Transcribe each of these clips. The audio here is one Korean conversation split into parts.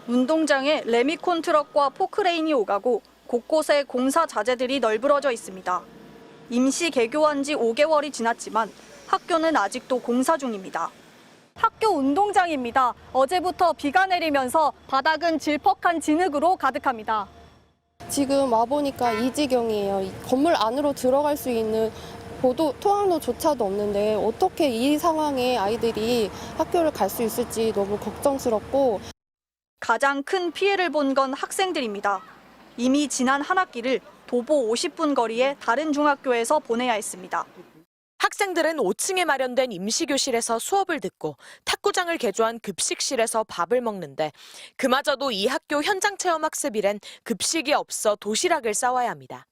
운동장에 레미콘 트럭과 포크레인이 오가고 곳곳에 공사 자재들이 널브러져 있습니다. 임시 개교한 지 5개월이 지났지만 학교는 아직도 공사 중입니다. 학교 운동장입니다. 어제부터 비가 내리면서 바닥은 질퍽한 진흙으로 가득합니다. 지금 와보니까 이 지경이에요. 이 건물 안으로 들어갈 수 있는 통학로조차도 없는데 어떻게 이 상황에 아이들이 학교를 갈 수 있을지 너무 걱정스럽고. 가장 큰 피해를 본 건 학생들입니다. 이미 지난 한 학기를 도보 50분 거리의 다른 중학교에서 보내야 했습니다. 학생들은 5층에 마련된 임시교실에서 수업을 듣고 탁구장을 개조한 급식실에서 밥을 먹는데 그마저도 이 학교 현장체험학습일엔 급식이 없어 도시락을 싸와야 합니다.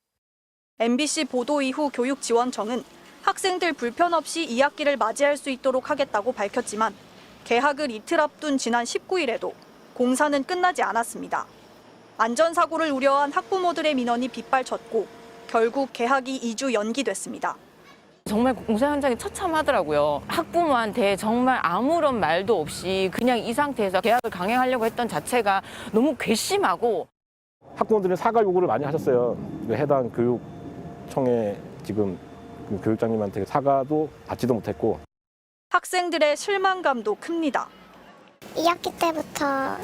MBC 보도 이후 교육지원청은 학생들 불편 없이 2학기를 맞이할 수 있도록 하겠다고 밝혔지만 개학을 이틀 앞둔 지난 19일에도 공사는 끝나지 않았습니다. 안전사고를 우려한 학부모들의 민원이 빗발쳤고 결국 개학이 2주 연기됐습니다. 정말 공사 현장이 처참하더라고요. 학부모한테 정말 아무런 말도 없이 그냥 이 상태에서 개학을 강행하려고 했던 자체가 너무 괘씸하고. 학부모들은 사과 요구를 많이 하셨어요. 해당 교육청에 지금 교육장님한테 사과도 받지도 못했고. 학생들의 실망감도 큽니다. 2학기 때부터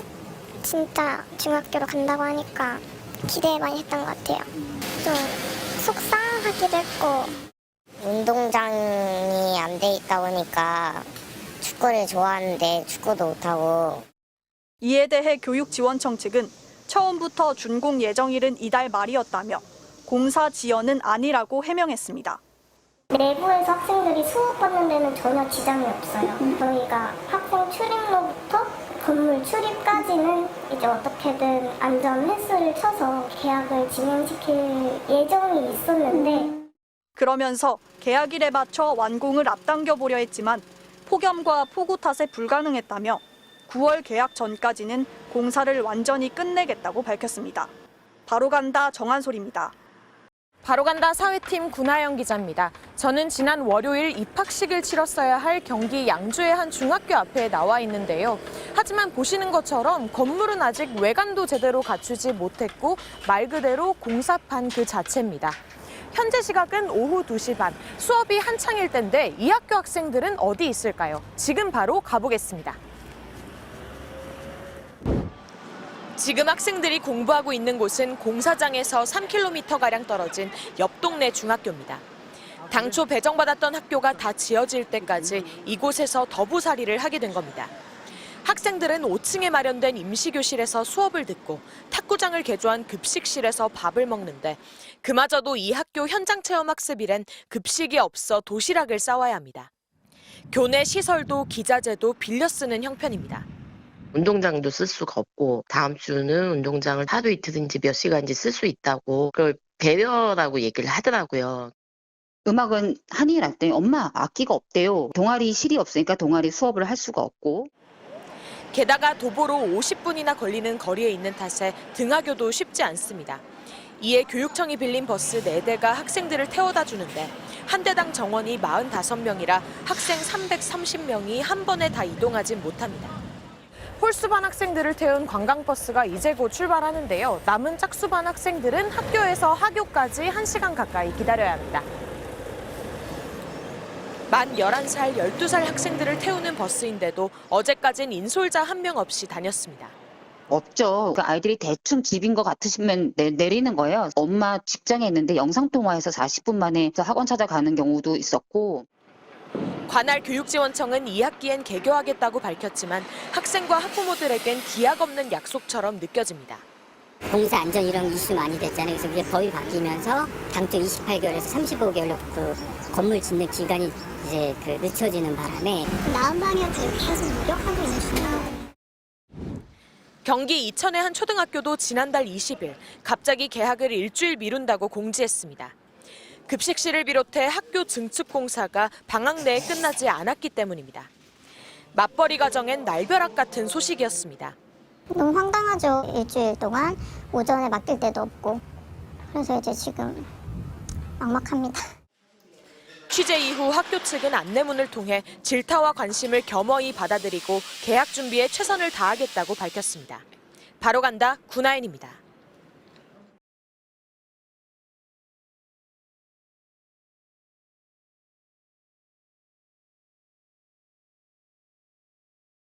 진짜 중학교로 간다고 하니까 기대 많이 했던 것 같아요. 좀 속상하기도 했고. 운동장이 안 돼 있다 보니까 축구를 좋아하는데 축구도 못하고. 이에 대해 교육지원청 측은 처음부터 준공 예정일은 이달 말이었다며 공사 지연은 아니라고 해명했습니다. 내부에서 학생들이 수업받는 데는 전혀 지장이 없어요. 저희가 학생 출입로부터 건물 출입까지는 이제 어떻게든 안전 횟수를 쳐서 계약을 진행시킬 예정이 있었는데 그러면서 개학일에 맞춰 완공을 앞당겨 보려 했지만 폭염과 폭우 탓에 불가능했다며 9월 개학 전까지는 공사를 완전히 끝내겠다고 밝혔습니다. 바로 간다 정한솔입니다. 바로 간다 사회팀 구나영 기자입니다. 저는 지난 월요일 입학식을 치렀어야 할 경기 양주의 한 중학교 앞에 나와 있는데요. 하지만 보시는 것처럼 건물은 아직 외관도 제대로 갖추지 못했고 말 그대로 공사판 그 자체입니다. 현재 시각은 오후 2시 반, 수업이 한창일 때인데 이 학교 학생들은 어디 있을까요? 지금 바로 가보겠습니다. 지금 학생들이 공부하고 있는 곳은 공사장에서 3km가량 떨어진 옆 동네 중학교입니다. 당초 배정받았던 학교가 다 지어질 때까지 이곳에서 더부살이를 하게 된 겁니다. 학생들은 5층에 마련된 임시교실에서 수업을 듣고 탁구장을 개조한 급식실에서 밥을 먹는데 그마저도 이 학교 현장체험학습일엔 급식이 없어 도시락을 싸와야 합니다. 교내 시설도 기자재도 빌려 쓰는 형편입니다. 운동장도 쓸 수가 없고 다음 주는 운동장을 하루 이틀인지 몇 시간인지 쓸 수 있다고 그걸 배려라고 얘기를 하더라고요. 음악은 한이를 했더니 엄마 악기가 없대요. 동아리실이 없으니까 동아리 수업을 할 수가 없고. 게다가 도보로 50분이나 걸리는 거리에 있는 탓에 등하교도 쉽지 않습니다. 이에 교육청이 빌린 버스 4대가 학생들을 태워다 주는데 한 대당 정원이 45명이라 학생 330명이 한 번에 다 이동하진 못합니다. 홀수반 학생들을 태운 관광버스가 이제 곧 출발하는데요. 남은 짝수반 학생들은 학교에서 하교까지 1시간 가까이 기다려야 합니다. 만 11살, 12살 학생들을 태우는 버스인데도 어제까진 인솔자 한 명 없이 다녔습니다. 없죠. 그 아이들이 대충 집인 것 같으시면 내리는 거예요. 엄마 직장에 있는데 영상통화해서 40분 만에 학원 찾아가는 경우도 있었고. 관할 교육지원청은 2학기엔 개교하겠다고 밝혔지만 학생과 학부모들에겐 기약 없는 약속처럼 느껴집니다. 공사 안전 이런 이슈 많이 됐잖아요. 그래서 이제 법이 바뀌면서 당초 28개월에서 35개월로 그 건물 짓는 기간이 이제 늦춰지는 바람에 나은 방향으로 계속 노력하고 있는 중이에요. 경기 이천의 한 초등학교도 지난달 20일 갑자기 개학을 일주일 미룬다고 공지했습니다. 급식실을 비롯해 학교 증축 공사가 방학 내에 끝나지 않았기 때문입니다. 맞벌이 가정엔 날벼락 같은 소식이었습니다. 너무 황당하죠. 일주일 동안 오전에 맡길 데도 없고. 그래서 이제 지금 막막합니다. 취재 이후 학교 측은 안내문을 통해 질타와 관심을 겸허히 받아들이고 개학 준비에 최선을 다하겠다고 밝혔습니다. 바로 간다 9~9입니다.